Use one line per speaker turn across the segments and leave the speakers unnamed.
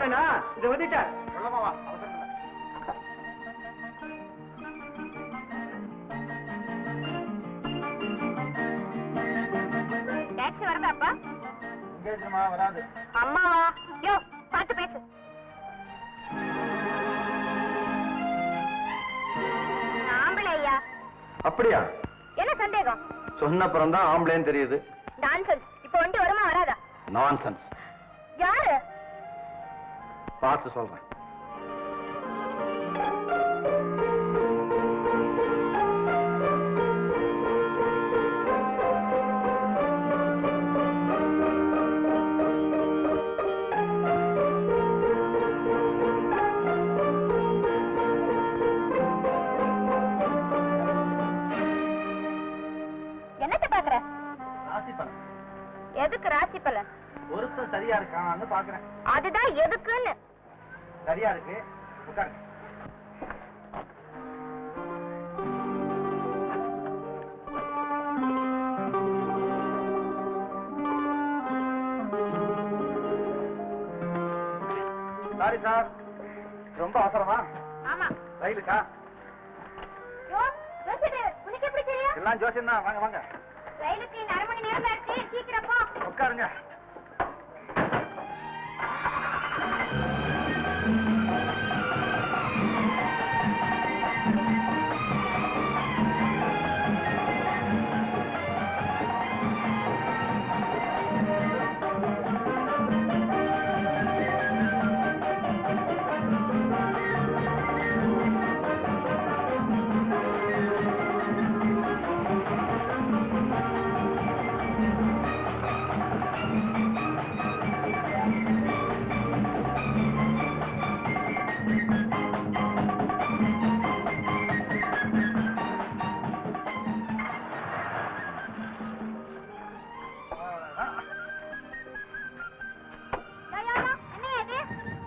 சொல்லனா இத வந்துட்டேன்.
சொல்லமாவா அவசரம் இல்லை.
டாக்ஸி வரதாப்பா?
எங்கேயுமா வராது.
அம்மாவா? யோ பார்த்து பேசு. ஆம்பளை ஐயா.
அப்படியா?
என்ன சந்தேகம்?
சொன்னப்புறம் தான் ஆம்பளைன்னு தெரியுது.
நான்சென்ஸ். இப்போ வண்டி வருமா வராதா?
நான்சென்ஸ்.
யாரு?
பார்த்து சொல்றேன்.
என்னத்தை பாக்குற?
ராசி பலன்.
எதுக்கு ராசி பலன்?
ஒருத்தன் சரியா இருக்கான்னு பாக்குறேன்.
அதுதான் எதுக்குன்னு.
சரியா இருக்கு, உட்காருங்க. சாரி சார், ரொம்ப அவசரமா?
ஆமா.
ரயிலுக்கா?
உனக்கு எப்படி தெரியும்?
எல்லாம் ஜோசியம் தான். வாங்க வாங்க.
ரயிலுக்கு இந்த 1/2 மணி நேரம் ஆச்சு. சீக்கிரம் போ.
உட்காருங்க.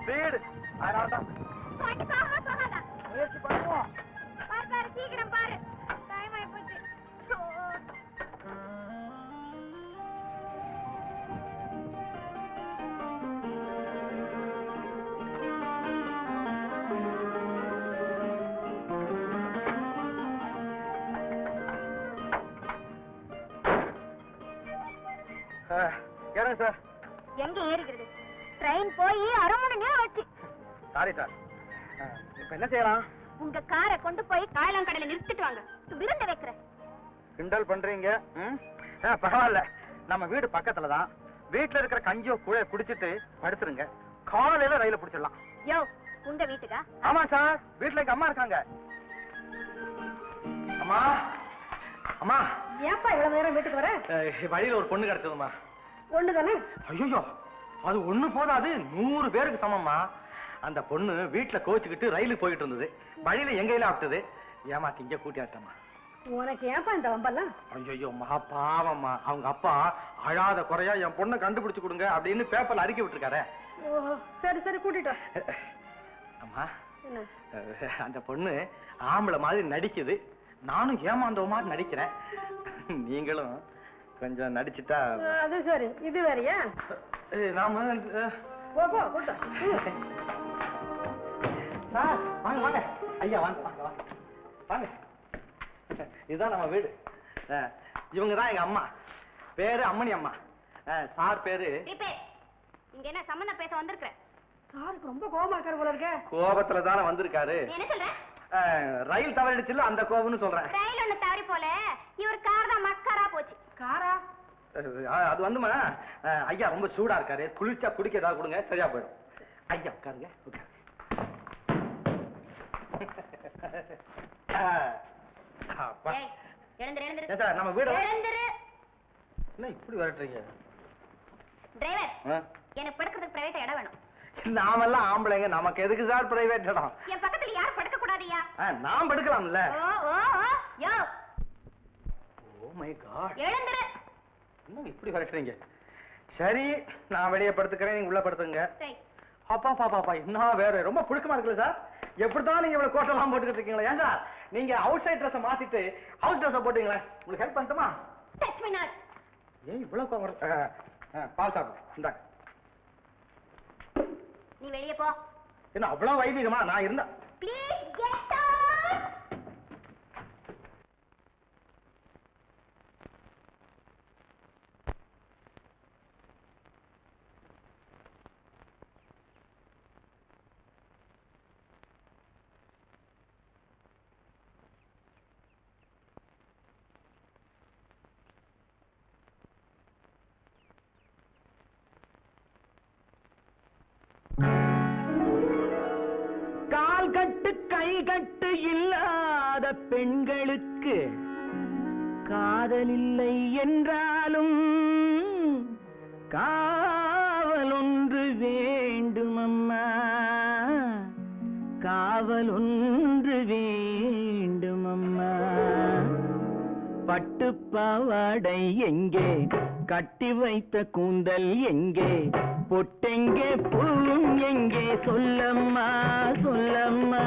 வீடு அதனால்தான் முயற்சி பண்ணுவோம்.
பாரு சீக்கிரம் பாரு. டைம் ஆயி போச்சு.
ஏறுங்க சார்.
எங்க ஏறிக்கிறது? ட்ரெயின் போய் 1/2 மணி நேரம் ஆச்சு.
Sorry sir. இப்ப என்ன செய்யலாம்?
உங்க காரை கொண்டு போய் காயலாங்கடையில நிறுத்திட்டு வாங்க. விருந்து வைக்கிறேன்.
கிண்டல் பண்றீங்க. பரவாயில்ல, நம்ம வீடு பக்கத்துல தான். வீட்டுல இருக்கிற கஞ்சியோ கூழ குடிச்சிட்டு படுத்துருங்க. காலையில ரயில பிடிச்சிடலாம்.
யோ, உங்க வீட்டுக்கா?
ஆமா சார், வீட்டுல எங்க அம்மா இருக்காங்க. அம்மா அம்மா.
ஏப்பா இவ்வளவு நேரம் வீட்டுக்கு வர?
வழியில ஒரு பொண்ணு கிடைச்சதுமா.
ஒண்ணு தானே?
ஐயோ, அது ஒண்ணு போதாது, 100 பேருக்கு சமம்மா. அந்த பொண்ணு வீட்டுல கோச்சுக்கிட்டு ரயிலுக்கு போயிட்டு இருந்தது. வழியில எங்க கையில ஆப்டது. ஏமாத்தி இங்க கூட்டியாச்சம்மா.
உனக்கு ஏப்பா இந்த வம்பெல்லாம்?
ஐயோ மகா பாவம்மா. அவங்க அப்பா அழாத குறையா என் பொண்ணை கண்டுபிடிச்சு கொடுங்க அப்படின்னு பேப்பர்ல அறிக்கை விட்டுருக்காரு.
சரி சரி கூட்டிட்டு.
அம்மா, அந்த பொண்ணு ஆம்பளை மாதிரி நடிக்குது. நானும் ஏமாந்தவ மாதிரி நடிக்கிறேன். நீங்களும் கொஞ்சம் நடிச்சுட்டா.
அது சரி, இது வேறையா?
நாம வாங்க வாங்க ஐயா, வாங்க வாங்க வாங்க வாங்க. இதுதான் நம்ம வீடு. இவங்க தான் எங்க அம்மா. பேரு அம்மணி அம்மா. சார் பேரு.
இங்க என்ன சம்பந்தம் பேச வந்திருக்க? சாருக்கு ரொம்ப கோபமா இருக்காரு போல இருக்க.
கோபத்துல தானே வந்திருக்காரு.
என்ன சொல்ற?
ரயில் தவறிடுச்சுல, அந்த கோபம்னு சொல்றேன்.
ரயில் ஒண்ணு தவறி போல, இவர் கார் தான் மக்காரா போச்சு. காரா?
அது வந்துமா, ஐயா ரொம்ப சூடா இருக்காரு. குளிர்ச்சா குடிக்க ஏதாவது கொடுங்க, சரியா போயிடும். ஐயா உட்காருங்க. நம்ம வீடு என்ன இப்படி வரட்டுறீங்க?
டிரைவர், எனக்கு படுக்கிறதுக்கு பிரைவேட் இடம் வேணும்.
நாமெல்லாம் ஆம்பளைங்க, நமக்கு எதுக்கு சார் பிரைவேட் இடம்?
என் பக்கத்துல யாரும் படுக்க கூடாதியா?
நான் படுக்கலாம்ல.
யோ,
ஓ மை காட்,
எழுந்திரு.
என்ன இப்படி வரட்டுறீங்க? சரி, நான் வெளியே படுத்துக்கிறேன், நீங்க உள்ள படுத்துங்க. அப்பா பாப்பா, என்ன வேற ரொம்ப புழுக்கமா இருக்குல்ல சார்? எப்படிதான் நீங்க இவ்வளவு கோட்டெல்லாம் போட்டுக்கிட்டு இருக்கீங்களா? ஏன் சார் நீங்க அவுட் சைட் ட்ரெஸ் மாத்திட்டு ஹவுஸ் ட்ரெஸ் போட்டீங்களா? உங்களுக்கு ஹெல்ப் பண்ணட்டுமா?
Touch me not.
ஏன் இவ்வளவு பால் சாப்பிடு. இந்தாங்க.
நீ வெளியே போ.
என்ன அவ்வளவு வைதிகமா நான் இருந்தா?
Please get out.
கால் கட்டு கை கட்டு இல்லாத பெண்களுக்கு காதல் இல்லை என்றாலும் காவல் ஒன்று வேண்டும் அம்மா, காவல் ஒன்று வேண்டும் அம்மா. பட்டு பாவாடை எங்கே, கட்டி வைத்த கூந்தல் எங்கே, பொட்டெங்கே பூவும் எங்கே, சொல்லம்மா சொல்லம்மா.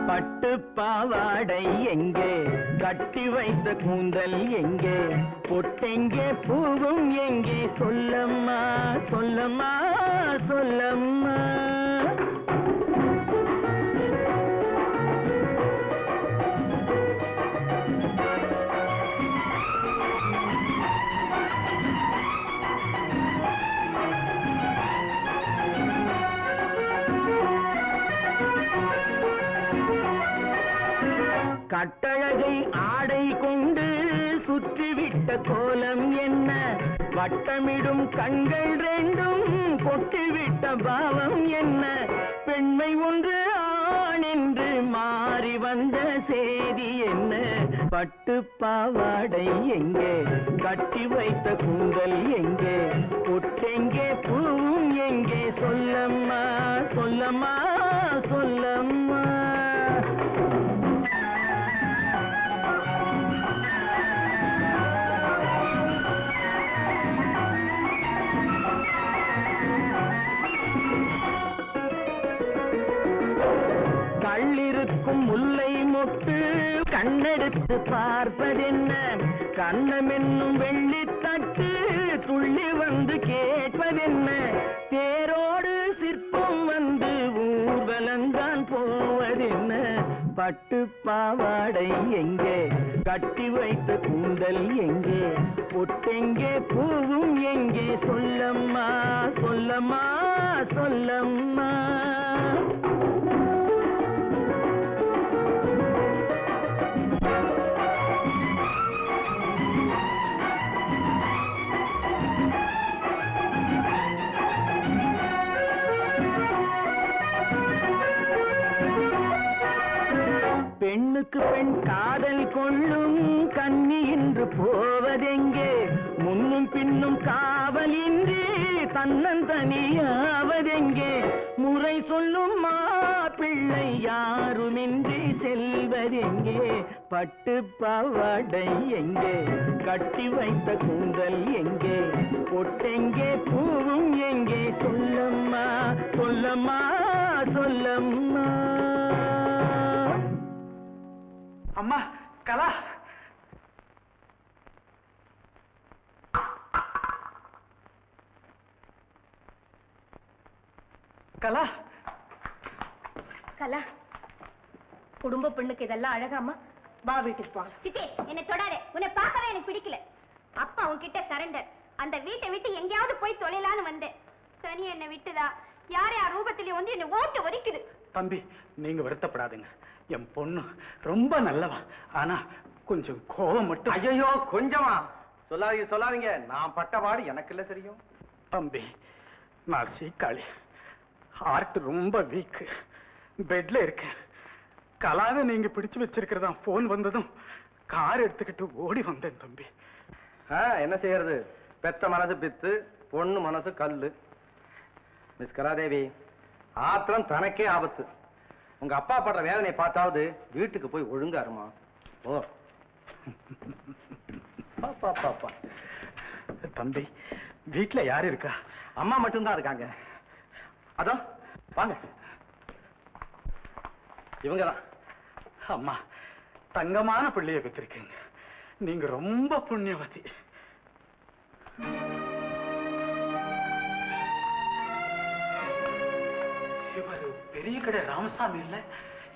பட்டு பாவாடை எங்கே, கட்டி வைத்த கூந்தல் எங்கே, பொட்டெங்கே பூவும் எங்கே, சொல்லம்மா சொல்லம்மா சொல்லம்மா. கட்டழகை ஆடை கொண்டு சுற்றிவிட்ட கோலம் என்ன, வட்டமிடும் கண்கள் ரெண்டும் கொட்டிவிட்ட பாவம் என்ன, பெண்மை ஒன்று ஆண் என்று மாறி வந்த செய்தி என்ன. பட்டு பாவாடை எங்கே, கட்டி வைத்த கூந்தல் எங்கே, பொட்டெங்கே பூவும் எங்கே, சொல்லம்மா சொல்லம்மா சொல்லம்மா. கள்ளிருக்கும் முல்லை மொட்டு கண்ணெடுத்து பார்ப்பதென்ன, கண்ணம் என்னும் வெள்ளித்தட்டு துள்ளி வந்து கேட்பதென்ன, தேரோடு சிற்பம் வந்து ஊர்வலந்தான் போவதென்ன. பட்டு பாவாடை எங்கே, கட்டி வைத்த கூந்தல் எங்கே, பொட்டெங்கே பூவும் எங்கே, சொல்லம்மா சொல்லம்மா சொல்லம்மா. பெண்ணுக்கு பெண் காதல் கொள்ளும் கன்னி என்று போவதெங்கே, முன்னும் பின்னும் காவலின்றி தன்னந்தனியாவதெங்கே, முறை சொல்லும் மாப்பிள்ளை யாருமின்றி செல்வதெங்கே. பட்டு பாவாடை எங்கே, கட்டி வைத்த கூந்தல் எங்கே, பொட்டெங்கே பூவும் எங்கே, சொல்லம்மா சொல்லம்மா சொல்லம்மா.
அம்மா கலா, கலா
கலா, குடும்ப பெண்ணுக்கு இதெல்லாம் அழகாமா? வா வீட்டுக்கு போ. சித்தி என்னை தொடாதே, உன்னை பார்க்கவே எனக்கு பிடிக்கல. அப்பா உன்கிட்ட சரண்டர். அந்த வீட்டை விட்டு எங்கேயாவது போய் தொலைலான்னு வந்தேன். சனி என்னை விட்டுதா, யார் யார் ரூபத்திலேயே வந்து என்னை ஓட்டு ஒதுக்குது.
தம்பி நீங்க வருத்தப்படாதுங்க, என் பொண்ணு ரொம்ப நல்லவா, ஆனா கொஞ்சம் கோபம் மட்டும்.
ஐயோ கொஞ்சமா சொல்லாதீங்க சொல்லாதீங்க, நான் பட்டபாடு எனக்கு இல்ல தெரியும்.
தம்பி நான் சீக்காளி, ஹார்ட் ரொம்ப வீக், பெட்ல இருக்கேன். கலாவை நீங்க பிடிச்சு வச்சிருக்கிறதா போன் வந்ததும் கார் எடுத்துக்கிட்டு ஓடி வந்தேன் தம்பி.
என்ன செய்யறது, பெத்த மனசு பித்து, பொண்ணு மனசு கல்லு. மிஸ் கலாதேவி, ஆத்திரம் தனக்கே ஆபத்து. உங்க அப்பா படுற வேதனை பார்த்தாவது வீட்டுக்கு போய் ஒழுங்கா இருமா. ஓ
பாப்பா பாப்பா. தம்பி வீட்டுல யாரு இருக்கா?
அம்மா மட்டும்தான் இருக்காங்க. அதோ வாங்க, இவங்கதான்
அம்மா, தங்கமான பிள்ளைய பெற்றிருக்கீங்க. நீங்க ரொம்ப புண்ணியவதி. இவர் பெரிய கடை ராமசாமி இல்ல?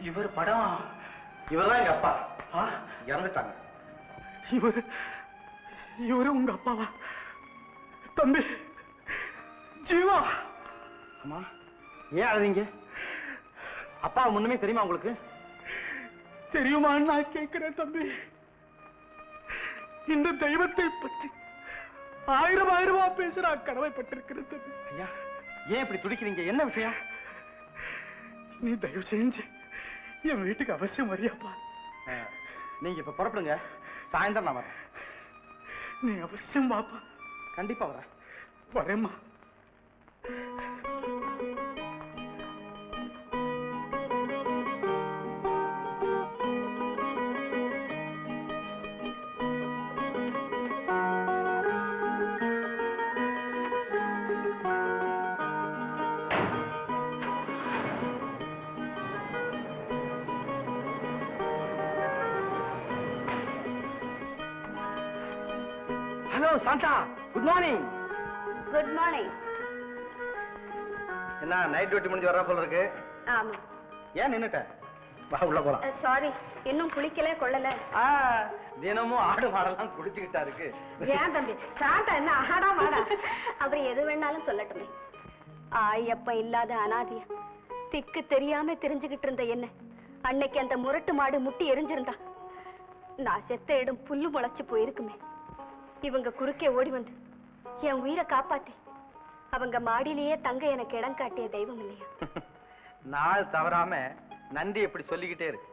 இவர் படம்.
இவர்தான் எங்க அப்பா. இறந்துட்டாங்க.
இவரு உங்க அப்பாவா? தம்பி ஜீவா.
அம்மா, ஏன் அழுதீங்க? அப்பா முன்னுமே தெரியுமா உங்களுக்கு?
தெரியுமான்னு நான் கேட்கிறேன் தம்பி. இந்த தெய்வத்தை பற்றி ஆயிரமா பேச நான் கடமைப்பட்டிருக்கிறேன் தம்பி.
ஐயா, ஏன் இப்படி துடிக்கிறீங்க? என்ன விஷயம்?
நீ தயவு செஞ்சு என் வீட்டுக்கு அவசியம் வரியாப்பா.
நீங்க இப்ப புறப்படுங்க, சாயந்தரம் நான் வரேன்.
நீ அவசியம் வாப்பா.
கண்டிப்பா வரேன்.
வரேம்மா.
Hello Shanta, good morning.
Good morning.
என்ன நைட் டியூட்டி முடிஞ்சு வர்ற போல இருக்கு?
ஆமா.
ஏன் நின்னுட்ட? வா, உள்ள போலாம்.
சாரி, இன்னும் குளிக்கல கொள்ளல.
தினமும் ஆடு மாடெல்லாம் குடிச்சுக்கிட்டா இருக்கு.
ஏன் தம்பி, சாந்தா என்ன ஆடா மாடா? அவர் எது வேணாலும் சொல்லட்டுமே. ஆயப்ப இல்லாத அனாதியா திக்கு தெரியாம தெரிஞ்சுகிட்டு இருந்த என்ன அன்னைக்கு அந்த முரட்டு மாடு முட்டி எரிஞ்சிருந்தா நான் செத்த இடம் புல்லு முளைச்சு போயிருக்குமே. இவங்க குறுக்கே ஓடி வந்து என் உயிரை காப்பாத்தி அவங்க மாடியிலேயே தங்க எனக்கு இடம் காட்டிய தெய்வம் இல்லையா?
நாள் தவறாம நன்றி எப்படி சொல்லிக்கிட்டே இருக்கு.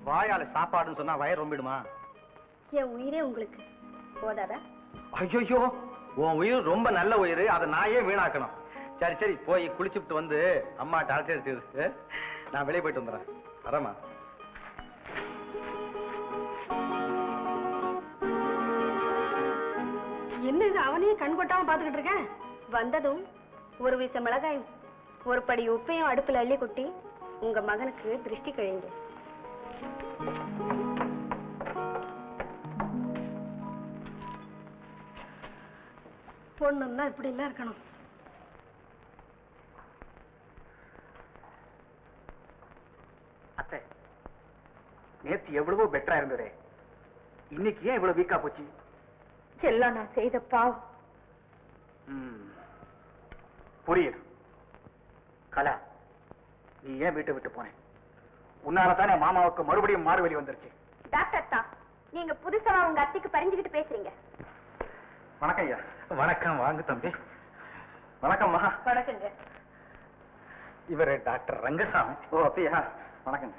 வாயால சாப்பாடுன்னு சொன்னா வயிறு ரொம்பிடுமா?
என் உயிரே உங்களுக்கு போதாதா?
ஐயோ, உன் உயிர் ரொம்ப நல்ல உயிர், அதை நான் ஏன் வீணாக்கணும்? சரி சரி, போய் குளிச்சுட்டு வந்து அம்மா டாக்டர் எடுத்து நான் வெளியே போயிட்டு வந்துடுறேன். வரேம்மா.
என்ன இது, அவனையும் கண் கொட்டாம பாத்துக்கிட்டு இருக்கேன். வந்ததும் ஒரு வீச மிளகாயும் ஒரு படி உப்பையும் அடுப்புல அள்ளி கொட்டி உங்க மகனுக்கு திருஷ்டி கழிங்க. பொண்ணுன்னா இப்படி எல்லாம் இருக்கணும்.
அத்தை, நேத்து எவ்வளவோ பெட்டரா இருந்ததே, இன்னைக்கு ஏன் இவ்வளவு வீக்கா போச்சு?
எல்லாம் நான் செய்த பாவம்.
புரியுது. கலா, நீ ஏன் வீட்டை விட்டு போனேன்? உன்னால தானே மாமாவுக்கு மறுபடியும் மாறுவலி வந்துருச்சு.
டாக்டர் தான், நீங்க புதுசா உங்க அத்தைக்கு பறிஞ்சுக்கிட்டு பேசுறீங்க.
வணக்கம் ஐயா. வணக்கம். வாங்க தம்பி. வணக்கம் மகா.
வணக்கங்க.
இவர் டாக்டர் ரங்கசாமி. ஓ அப்படியா? வணக்கம்.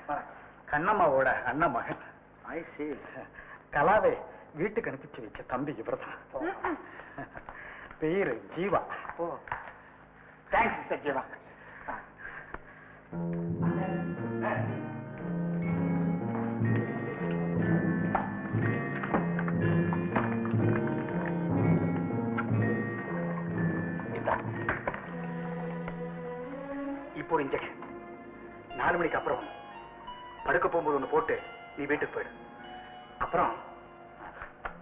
கண்ணம்மாவோட அண்ணன் மகன். ஐ சீ. கலாவை வீட்டுக்கு அனுப்பிச்சு வச்ச தம்பி இவர்தான். பேரு ஜீவா. ஓ, தேங்க்ஸ் மிஸ்டர் ஜீவா. இப்போ இன்ஜெக்ஷன் 4 மணிக்கு அப்புறம் படுக்க போகும்போது ஒண்ணு போட்டு நீ வீட்டுக்கு போயிடு. அப்புறம்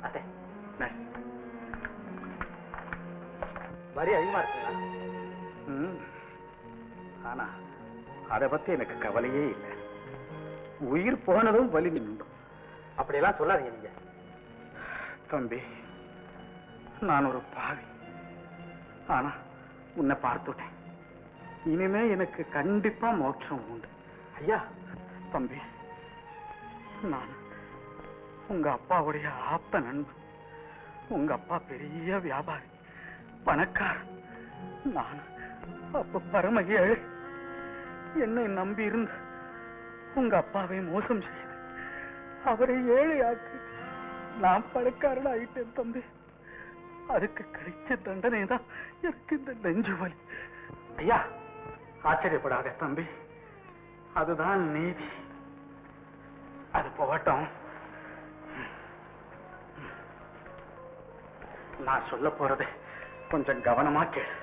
அத்தை, வரி அதிகமா இருக்குங்களா? ஆனா அதை பத்தி எனக்கு கவலையே இல்லை. உயிர் போனதும் வலி நின்றும். அப்படியெல்லாம் சொல்லாதீங்க நீங்க. தம்பி, நான் ஒரு பாவி. ஆனா உன்னை பார்த்துட்டேன். இனிமே எனக்கு கண்டிப்பா மோட்சம் உண்டு. ஐயா, தம்பி, நான் உங்க அப்பாவுடைய ஆப்த நண்பன். உங்க அப்பா பெரிய வியாபாரி, பணக்காரன். நான் அப்ப பரம ஏழை. என்னை நம்பி இருந்து உங்க அப்பாவை மோசம் செய்து அவரை ஏழையாக்கி நான் பணக்காரன் ஆயிட்டேன் தம்பி. அதுக்கு கிடைச்ச தண்டனை தான் எனக்கு இந்த நெஞ்சு வலி. ஐயா, ஆச்சரியப்படாத தம்பி, அதுதான் நீதி. அது போகட்டும். நான் சொல்ல போறதை கொஞ்சம் கவனமா கேளு.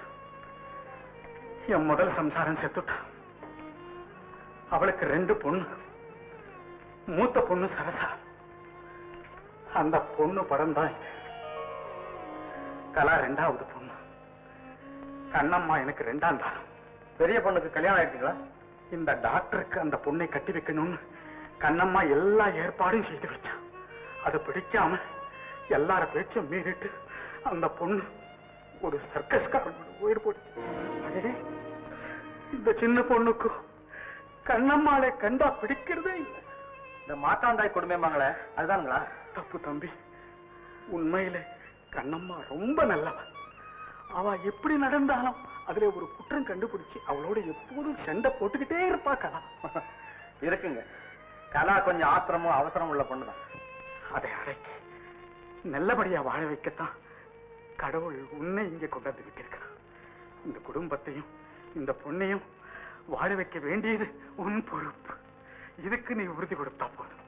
என் முதல் சம்சாரம் செத்துட்டான். அவளுக்கு 2 பொண்ணு. மூத்த பொண்ணு சரசா. அந்த பொண்ணு படம் தான் இது. கலா 2வது பொண்ணு. கண்ணம்மா எனக்கு 2ஆம் தாரம்.
பெரிய பொண்ணுக்கு கல்யாணம் ஆயிடுச்சுங்களா?
இந்த டாக்டருக்கு அந்த பொண்ணை கட்டி வைக்கணும்னு கண்ணம்மா எல்லா ஏற்பாடும் செய்து வச்சான். அது பிடிக்காம எல்லார பேச்சும் மீறிட்டு அந்த பொண்ணு ஒரு சர்க்கஸ்காரன் உயிர் போட்டு. அதே இந்த சின்ன பொண்ணுக்கு கண்ணம்மாளை கண்டா பிடிக்கிறதே இல்லை.
இந்த மாட்டாந்தாய் கொடுமைமாங்களே, அதுதானுங்களா?
தப்பு தம்பி. உண்மையில கண்ணம்மா ரொம்ப நல்லவன். அவ எப்படி நடந்தாலும் அதுல ஒரு குற்றம் கண்டுபிடிச்சு அவளோட எப்போதும் சண்டை போட்டுக்கிட்டே இருப்பா கலா.
இருக்குங்க, கலா கொஞ்சம் ஆத்திரமும் அவசரம் உள்ள பொண்ணுதான்.
அதை அடைக்க நல்லபடியா வாழ வைக்கத்தான் கடவுள் உன்னை இங்க கொண்டாந்து விட்டிருக்கிறான். இந்த குடும்பத்தையும் இந்த பொண்ணையும் வாழ வைக்க வேண்டியது உன் பொறுப்பு. இதுக்கு நீ உறுதி கொடுத்தா போதும்.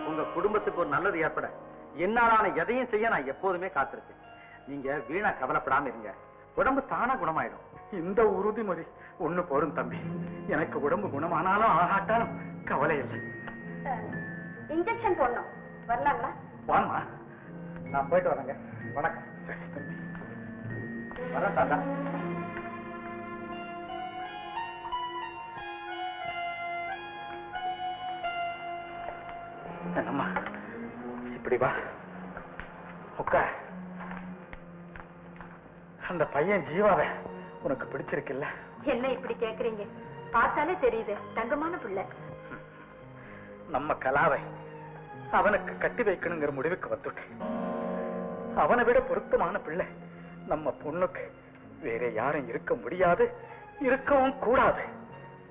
உங்க குடும்பத்துக்கு ஒரு நல்லது ஏற்பட என்னாலான எதையும் செய்ய நான் எப்போதுமே காத்திருக்கேன். நீங்க வீணா கவலைப்படாம இருங்க, உடம்பு தானா குணமாயிடும்.
இந்த உறுதிமொழி ஒண்ணு போரும் தம்பி. எனக்கு உடம்பு குணமானாலும் ஆகாட்டாலும் கவலை இல்லை.
இன்ஜெக்ஷன் போடணும், வரலாங்களா?
வாமா,
நான் போயிட்டு வரேங்க. வணக்கம்.
சரி தம்பி,
வரேன் தாத்தா.
என்னம்மா இப்படி வா, உட்கார். அந்த பையன் ஜீவாவை உனக்கு பிடிச்சிருக்குல்ல?
என்ன இப்படி கேக்குறீங்க? பார்த்தாலே தெரியுது, தங்கமான பிள்ளை.
நம்ம கலாவை அவனுக்கு கட்டி வைக்கணுங்கிற முடிவுக்கு வந்துட்டேன். அவனை விட பொருத்தமான பிள்ளை நம்ம பொண்ணுக்கு வேற யாரும் இருக்க முடியாது, இருக்கவும் கூடாது.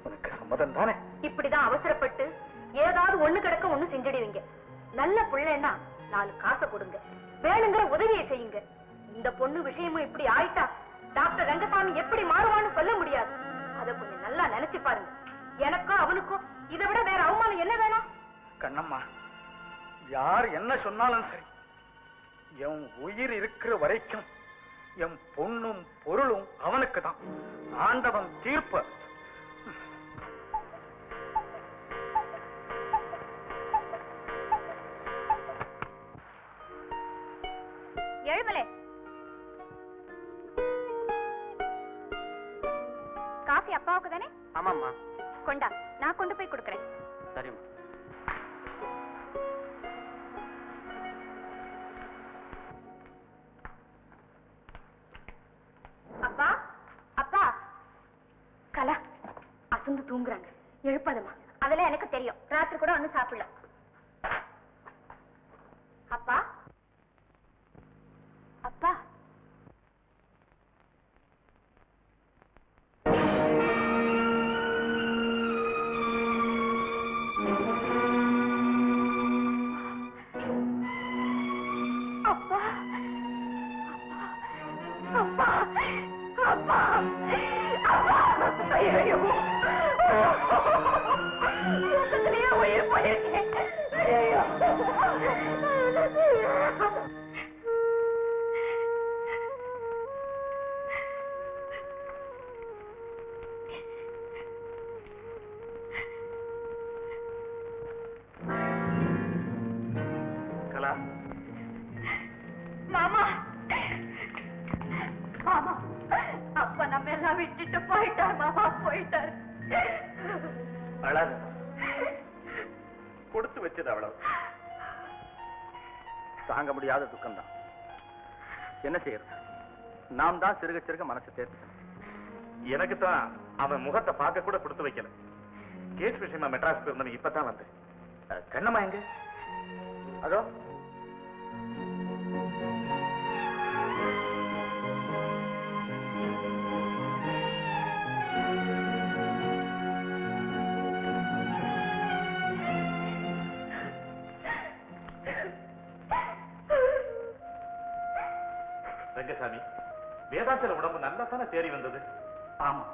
உனக்கு சம்மதம் தானே?
இப்படிதான் அவசரப்பட்டு ஏதாவது ஒண்ணு கிடக்க ஒண்ணு செஞ்சிடுவீங்க. நல்ல பிள்ளைன்னா 4 காசை கொடுங்க, வேணுங்கிற உதவியை செய்யுங்க. இந்த பொண்ணு விஷயமும் இப்படி ஆயிட்டா டாக்டர் ரங்கசாமி எப்படி மாறுவான்னு சொல்ல முடியாது. அத கொஞ்சம் நல்லா நினைச்சு பாருங்க. எனக்கும் அவனுக்கும் இதை விட வேற அவமானம் என்ன வேணும்?
கண்ணம்மா, யார் என்ன சொன்னாலும் சரி, என் உயிர் இருக்கிற வரைக்கும் என் பொண்ணும் பொருளும் அவனுக்கு தான். ஆண்டவன் தீர்ப்பு.
எழுமலே, காஃபி அப்பாவுக்கு தானே?
ஆமாம்மா.
கொண்டா, நான் கொண்டு போய் கொடுக்கறேன்.
சரிம்மா.
அப்பா, அப்பா. கலா அசந்து தூங்குறாங்க, எழுப்பதமா? அதெல்லாம் எனக்கு தெரியும், ராத்திரி கூட ஒன்னும் சாப்பிடல. அப்பா, அப்பா. அப்பா, அப்பா, அப்பா, அப்பா. ஐயோ, தூக்கத்திலேயே உயிர் போயிருக்கேன். ஐயோ.
கலா,
மாமா, மாமா, அப்பா நம்ம எல்லாம் விட்டுட்டு போயிட்டார். மாமா போயிட்டார்.
அழாத, கொடுத்து வச்சது அவ்வளவு.
தாங்க முடியாத துக்கம்தான். என்ன செய்யறது? நாம் தான் சிறுக சிறுக மனசு தேர்த்து.
எனக்கு தான் அவன் முகத்தை பார்க்க கூட கொடுத்து வைக்கல. கேஸ் விஷயமா மெட்ராஸ் போயிருந்தவன் இப்பதான் வந்து. கண்ணம்மா எங்க?
அதோ
ரங்கசாமி, வேதாச்சல உடம்பு நல்லா தானே தேறி வந்தது?
ஆமா,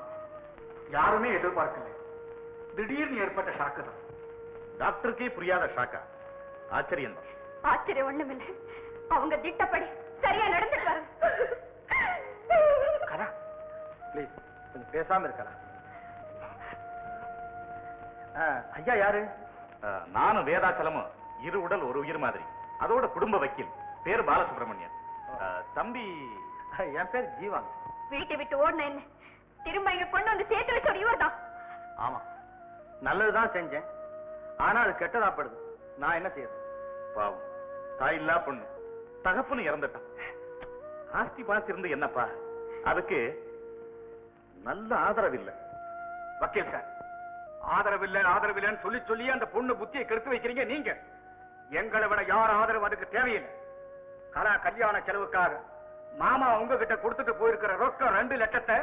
யாருமே எதிர்பார்க்கல. திடீர்னு ஏற்பட்ட ஷாக்கு தான். டாக்டருக்கே புரியாத ஷாக்கா? ஆச்சரியம் தான்.
ஆச்சரியம் ஒண்ணுமில்லை, அவங்க திட்டப்படி சரியா நடந்துட்டாரு.
கலா, ப்ளீஸ் கொஞ்சம் பேசாம இருக்கலாம். ஐயா யாரு?
நானும் வேதாச்சலமும் இரு உடல் ஒரு உயிர் மாதிரி. அதோட குடும்ப வக்கீல், பேர் பாலசுப்ரமணியன். தம்பி
என் பேர் ஜீவா.
வீட்டை விட்டு ஓடின என்ன திரும்ப இங்க கொண்டு வந்து சேர்த்து வச்ச இவர்தான்.
ஆமா, நல்லதுதான் செஞ்சேன். ஆனா அது கெட்டதாப்படுது. நான் என்ன செய்யறது?
பாவம், தாயில்லா பொண்ணு, தகப்பனு இறந்துட்டான். ஆஸ்தி பாஸ்தி இருந்து என்னப்பா, அதுக்கு நல்ல ஆதரவு இல்லை.
வக்கீல் சார், ஆதரவில்லைன்னு சொல்லி சொல்லி அந்த பொண்ணு புத்தியை கெடுத்து வைக்கிறீங்க நீங்க. எங்களை விட யார் ஆதரவு அதுக்கு தேவையில்லை. கலா கல்யாண செலவுக்காக மாமா உங்ககிட்ட கொடுத்துட்டு போயிருக்கிற ரொக்கம் 2 லட்சத்தை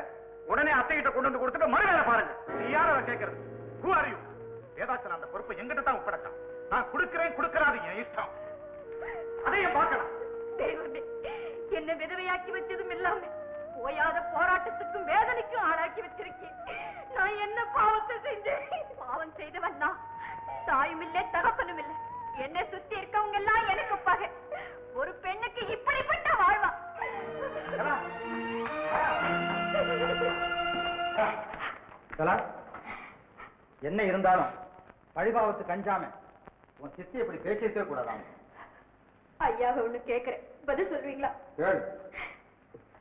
உடனே அத்தை கிட்ட கொண்டு வந்து கொடுத்துட்டு மறுவேளை பாருங்க.
நீ யார கேட்கறது? Who are you? வேதாச்சலம் அந்த பொறுப்பை எங்கிட்ட தான் ஒப்படைச்சான். நான் கொடுக்கறாது என் இஷ்டம்.
அதையும் பார்க்கலாம்.
தெய்வமே, என்ன விதவையாக்கி வச்சதும் இல்லாம போயாத போராட்டத்துக்கும் வேதனைக்கும் ஆளாக்கி வச்சிருக்கேன். நான் என்ன பாவத்தை செஞ்சேன்? பாவம் செய்தவன் தான். தாயும் இல்லை, தகப்பனும் இல்லை. என்னை சுத்தி இருக்கவங்க எல்லாம் எனக்கு பகை. ஒரு பெண்ணுக்கு இப்படிப்பட்ட வாழ்வா?
என்ன இருந்தாலும் பழிபாவத்து கஞ்சாம உன் சித்தி இப்படி பேசியிருக்க கூடாதாம்.
ஐயாவை ஒண்ணு கேக்குறேன், பதில் சொல்வீங்களா?
கேளு.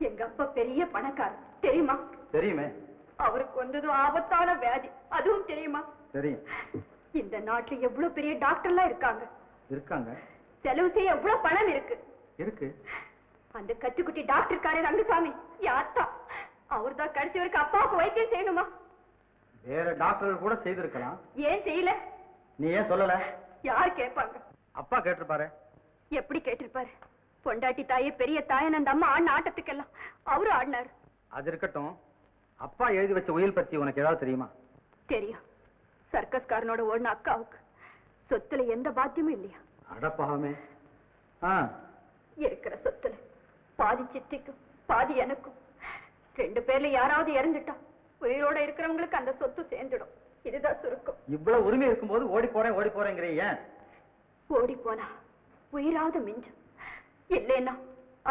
எங்க அப்பா பெரிய பணக்காரர், தெரியுமா?
தெரியுமே.
அவருக்கு வந்ததும் ஆபத்தான வியாதி, அதுவும் தெரியுமா?
தெரியும்.
இந்த நாட்டுல எவ்வளவு பெரிய டாக்டர்லாம்
இருக்காங்க.
செலவு செய்ய எவ்வளவு பணம்
இருக்கு.
அந்த கத்துக்குட்டி டாக்டர்காரர் ரங்கசாமி யாத்தா, அவர்தான் கடைசி வரைக்கும் அப்பாவுக்கு வைத்தியம் செய்யணுமா?
வேற டாக்டர்கள் கூட செய்திருக்கலாம்.
ஏன் செய்யல?
நீ ஏன் சொல்லல?
யார் கேட்பாங்க?
அப்பா கேட்டிருப்பாரு.
எப்படி கேட்டிருப்பாரு? பொண்டாட்டி தாயே பெரிய தாயன் அந்த அம்மா ஆடின ஆட்டத்துக்கெல்லாம் அவரு ஆடினாரு.
அது இருக்கட்டும், அப்பா எழுதி வச்ச உயில் பத்தி உனக்கு ஏதாவது தெரியுமா?
தெரியும். சர்க்கஸ்காரனோட ஓடின அக்காவுக்கு சொத்துல எந்த பாத்தியமும் இல்லையா?
அடப்பாவமே.
இருக்கிற சொத்துல பாதி சித்திக்கும் பாதி எனக்கும். 2 பேர்ல யாராவது இறந்துட்டா உயிரோட இருக்கிறவங்களுக்கு அந்த சொத்து சேர்ந்துடும். இதுதான் சுருக்கம்.
இவ்வளவு உரிமை இருக்கும்போது ஓடி போறேங்கிறீங்க.
ஓடி போனா உயிராவது மிஞ்சும். இல்லைன்னா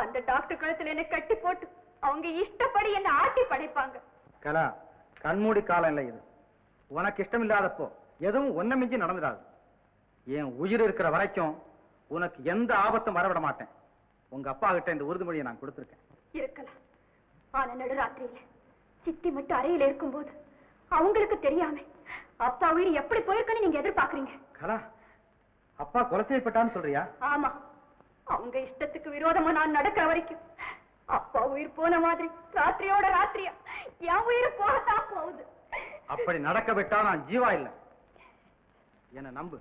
அந்த டாக்டர் கழுத்துல என்ன கட்டி போட்டு அவங்க இஷ்டப்படி என்ன ஆட்டி படைப்பாங்க.
கலா, கண்மூடி காலம் இல்லை இது. உனக்கு இஷ்டம் இல்லாதப்போ எதுவும் ஒன்ன மிஞ்சி நடந்துடாது. என் உயிர் இருக்கிற வரைக்கும் உனக்கு எந்த ஆபத்தும் வரவிட மாட்டேன். உங்க அப்பா கிட்ட இந்த உறுதிமொழியை நான் கொடுத்திருக்கேன்.
இருக்கலாம். ஆனா நடுராத்திரியில சித்தி மட்டும் அறையில இருக்கும்போது அவங்களுக்கு தெரியாம அப்பா உயிர் எப்படி போயிருக்குன்னு நீங்க எதிர்பார்க்கறீங்க?
கலா, அப்பா கொலை செய்யப்பட்டான்னு சொல்றியா?
ஆமா, அவங்க இஷ்டத்துக்கு விரோதமா நான் நடக்கிற வரைக்கும் அப்பா உயிர் போன மாதிரி ராத்திரியோட ராத்திரியா என் உயிர் போகத்தான் போகுது.
அப்படி நடக்க விட்டா நான் ஜீவா இல்லை. என்ன நம்பு.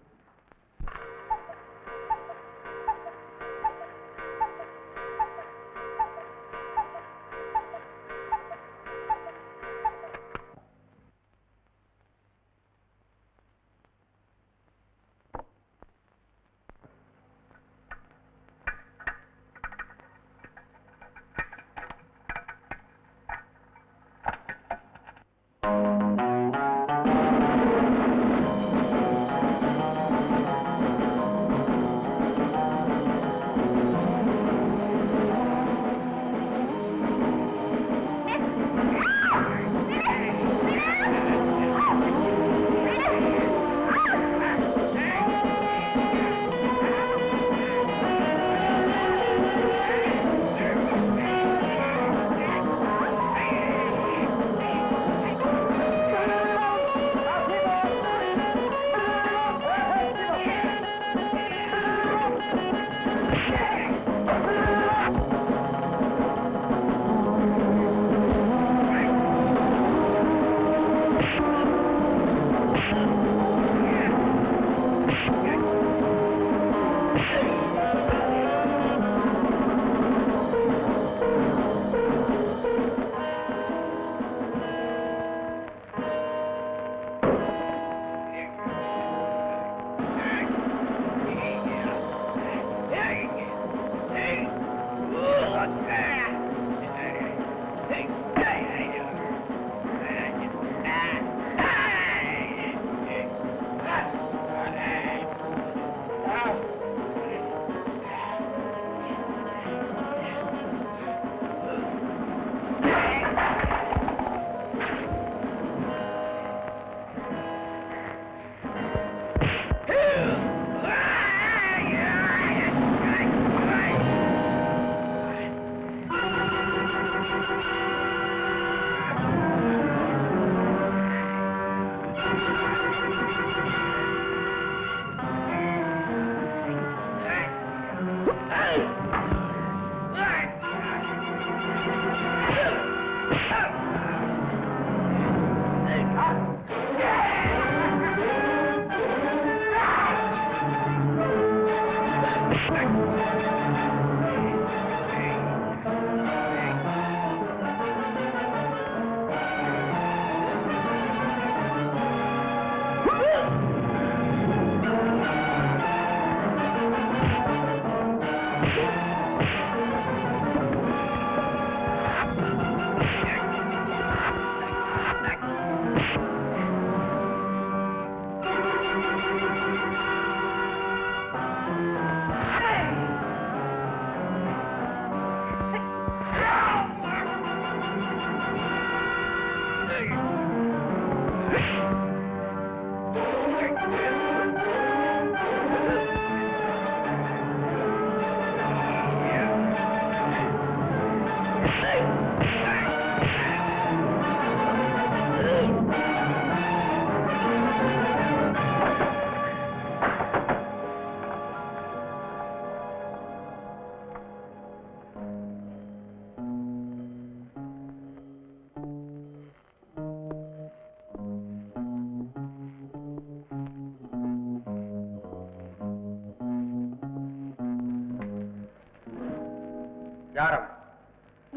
யாரம்?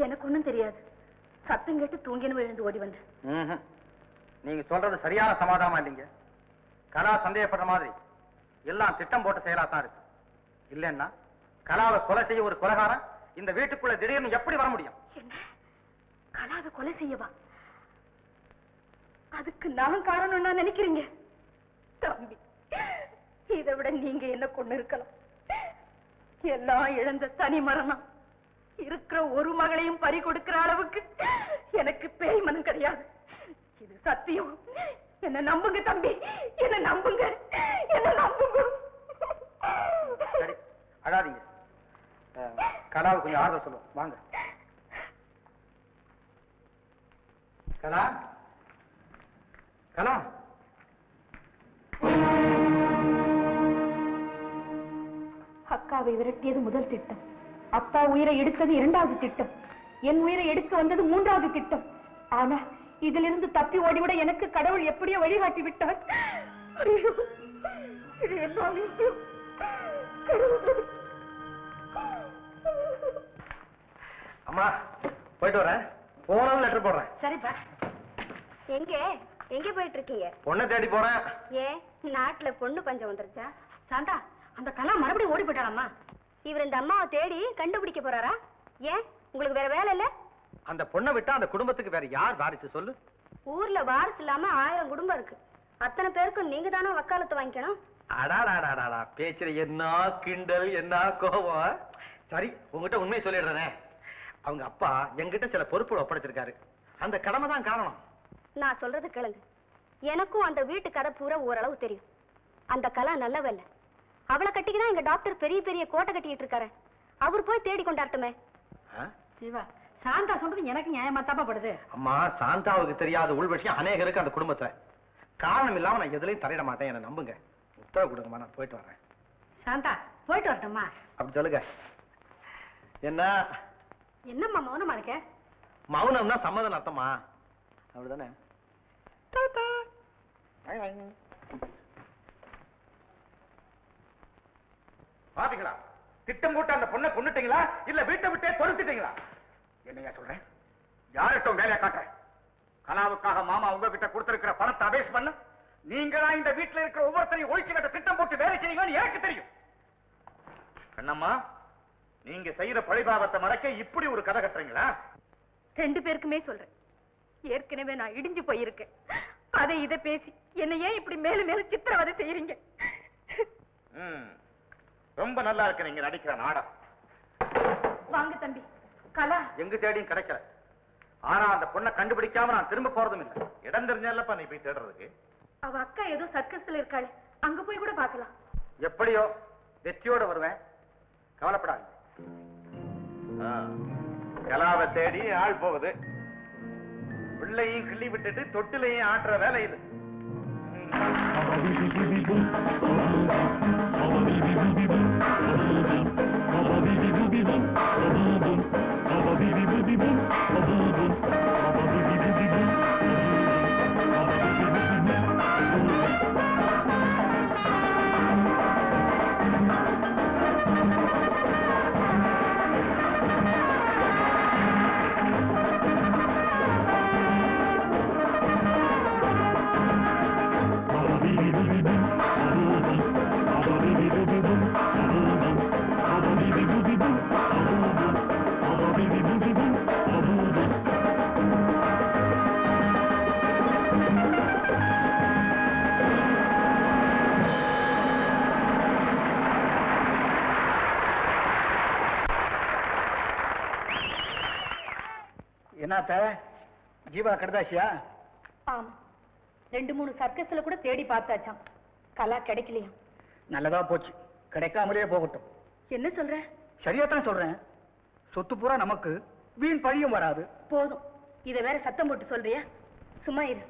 எனக்கு ஒண்ணும் தெரியாது. சத்தம் கேட்டு தூங்கின்னு விழுந்து ஓடி வந்தேன்.
நீங்க சொல்றது சரியான சமாதானமா இல்லைங்க. கலா சந்தேகப்படுற மாதிரி எல்லாம் திட்டம் போட்டு செயலாத்தான் இருக்கு. இல்லைன்னா கலாவை கொலை செய்ய ஒரு கொலைகாரன் இந்த வீட்டுக்குள்ள திடீர்னு எப்படி வர முடியும்?
என்ன? கலாவை கொலை செய்யவா? அதுக்கு நான் காரணம் நினைக்கிறீங்க? தம்பி, இதை விட நீங்க என்ன கொண்டு இருக்கலாம். எல்லாம் இழந்த தனி மரணம் இருக்கிற ஒரு மகளையும் பறி கொடுக்கிற அளவுக்கு எனக்கு பேய் மனம் கிடையாது. இது சத்தியம். என்ன நம்புங்க தம்பி, என்ன நம்புங்க, என்ன நம்புங்க.
சரி, அழாதீங்க. கலாவுக்கு கொஞ்சம் ஆறுதல் சொல்லுவோம். வாங்க கலா. கலா,
அக்காவை விரட்டியது முதல் திட்டம். அப்பா உயிரை எடுத்தது இரண்டாவது திட்டம். என் உயிரை எடுக்க வந்தது மூன்றாவது திட்டம். ஆனா இதிலிருந்து தப்பி ஓடிவிட எனக்கு கடவுள் எப்படியோ வழிகாட்டி விட்டார். ஐயோ, இது என்ன அநியாயம். கடவுளே.
அம்மா போயிட்டு வரேன். போனாலும் லெட்டர் போடுறேன்.
சரிப்பா. எங்க எங்க போயிட்டு இருக்கீங்க?
பொண்ணை தேடி போறேன்.
ஏன் நாட்டுல பொண்ணு பஞ்சம் வந்துருச்சா? சாந்தா, அந்த கலா மறுபடியும் ஓடி போயிட்டாளாமா? இவர் இந்த அம்மாவை தேடி கண்டுபிடிக்க போறாரா? ஏன் உங்களுக்கு வேற வேலை இல்ல?
அந்த பொண்ணை விட்டா அந்த குடும்பத்துக்கு வேற யார் வாரிசு சொல்லு?
ஊர்ல வாரிசு இல்லாம 1000 குடும்பம் இருக்கு. அத்தனை பேருக்கும் நீங்க தானே வக்காலத்து வாங்கிக்கணும்.
அடாடாடாடா, பேச்சுல என்ன கிண்டல், என்ன கோபம். சரி, உங்ககிட்ட உண்மையை சொல்லிடுறேனே. அவங்க அப்பா என்கிட்ட சில பொறுப்புகளை ஒப்படைச்சிருக்காரு. அந்த கடமை தான் காரணம்.
நான் சொல்றது கேளுங்க. எனக்கும் அந்த வீட்டு கதை பூரா ஓரளவு தெரியும். அந்த கலா நல்லவல்ல. அவளை கட்டிக்கிதான் எங்க டாக்டர் பெரிய பெரிய கோட்டை கட்டிட்டு இருக்காரு. அவர் போய் தேடி கொண்டாட்டுமே. சிவா, சாந்தா சொல்றது எனக்கு நியாயமா தப்பப்படுது.
அம்மா, சாந்தாவுக்கு தெரியாத உள் விஷயம் அநேகருக்கு அந்த குடும்பத்துல. காரணம் இல்லாம நான் எதுலையும் தலையிட மாட்டேன். என்ன நம்புங்க. உத்தரவு கொடுங்கம்மா, நான் போயிட்டு வரேன்.
சாந்தா, போயிட்டு வரட்டும்மா.
அப்படி சொல்லுங்க. என்ன
என்னம்மா மௌனமா இருக்க?
மௌனம்னா சம்மதம் அர்த்தமா? அப்படிதானே?
பாத்தீங்களா, திட்டம் போட்டு அந்த பொண்ணை கொண்டுட்டீங்களா இல்ல வீட்டை விட்டே தொலைச்சிட்டீங்களா? என்னையா சொல்றேன்? யார்கிட்ட வேலையை காட்டுறேன்? கலாவுக்காக மாமா உங்ககிட்ட கொடுத்திருக்கிற பணத்தை அபேஸ் பண்ண நீங்களா இந்த வீட்டுல இருக்கிற ஒவ்வொருத்தரையும் ஒழிச்சு கட்ட திட்டம் போட்டு வேலை செய்வீங்கன்னு எனக்கு தெரியும். கண்ணம்மா, நீங்க செய்யற பழிபாவத்தை மறைக்க இப்படி ஒரு கதை கட்டுறீங்களா?
2 பேருக்குமே சொல்றேன். ஏற்கனவே நான் இடிஞ்சு போயிருக்கேன். அதை இதை பேசி என்ன ஏன் இப்படி மேலும் மேலும் சித்திரவதை செய்யறீங்க?
ரொம்ப நல்லா இருக்கு நீங்க நடிக்கிற நாடகம்.
வாங்க தம்பி. கலா
எங்க தேடியும் கிடைக்கல. ஆனா அந்த பொண்ணை கண்டுபிடிக்காம நான் திரும்ப போறதும் இல்லை.
இடம் தெரிஞ்சல்லப்பா நீ போய் தேடுறதுக்கு.
அவ அக்கா ஏதோ சர்க்கஸ்ல இருக்காளே, அங்க போய் கூட பார்க்கலாம்.
எப்படியோ வெற்றியோட வருவேன். கவலைப்படாது.
கலாவை தேடி ஆள் போகுது. பிள்ளையும் கிள்ளி விட்டுட்டு தொட்டிலையும் ஆட்டுற வேலை இது.
என்னத்த ஜீவா கடுதாசியா?
ஆமா, 2-3 சர்க்கஸ்ல கூட தேடி பார்த்தாச்சாம், கலா கிடைக்கலையா.
நல்லதா போச்சு, கிடைக்காமலே போகட்டும்.
என்ன சொல்ற?
சரியாத்தான் சொல்றேன். சொத்து பூரா நமக்கு, வீண் பழியும் வராது.
போதும், இத வேற சத்தம் போட்டு சொல்றியா? சும்மா இரு.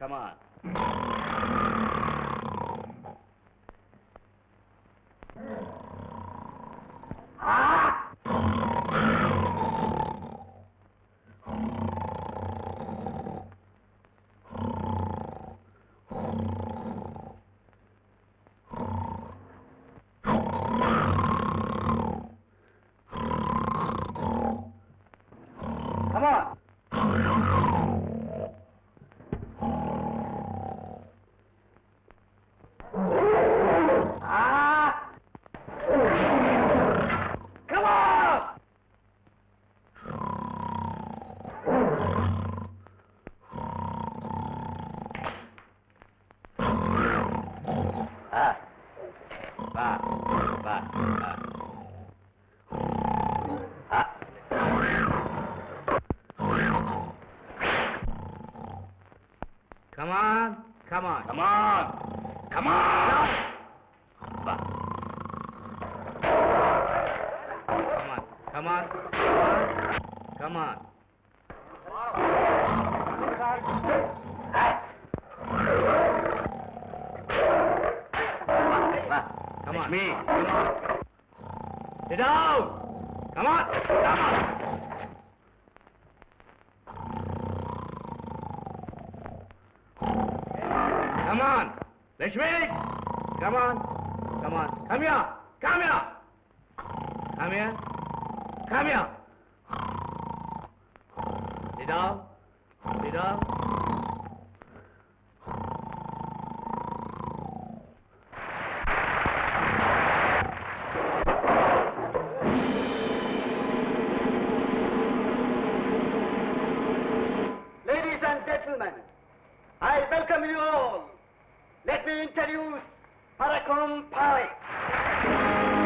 Come on.
Come on.
Come on, come on, come on, come on. Come on, come on, come on. Come on. Come on. Me. Come on. Sit down. Come on. Come on. Come on. Lakshmi. Come on. Come on. Come here. Come here. Come here. Come here. Sit down. Sit down.
Ladies and gentlemen, I welcome you all. Let me introduce Parakom Parekh.